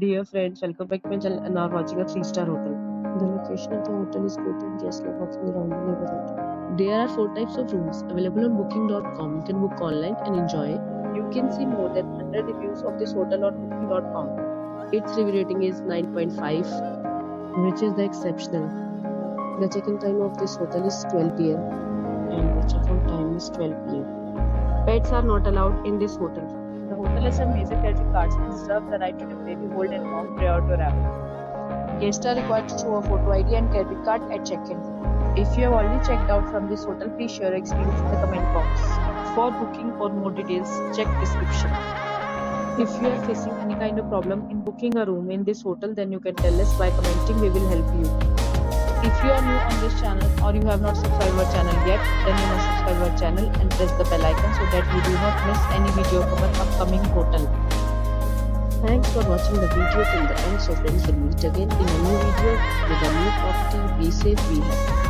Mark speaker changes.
Speaker 1: Dear friends, welcome back to my channel and are watching a 3-star hotel. The location of the hotel is good and guests love walking around the neighborhood. There are 4 types of rooms available on booking.com. You can book online and enjoy. You can see more than 100 reviews of this hotel on booking.com. Its review rating is 9.5, which is the exceptional. The check-in time of this hotel is 12 p.m. and the check-out time is 12 p.m. Pets are not allowed in this hotel. The hotel has some major credit cards and reserves the right to temporarily hold an amount prior to arrival. Guests are required to show a photo ID and credit card at check-in. If you have already checked out from this hotel, please share your experience in the comment box. For booking or more details, check description. If you are facing any kind of problem in booking a room in this hotel, then you can tell us by commenting. We will help you. If you are new on this channel or you have not subscribed our channel yet, then you must subscribe our channel and press the bell icon so that you do not miss any video from our upcoming hotel. Thanks for watching the video till the end. So friends, will meet again in a new video with a new property. Be safe, be happy.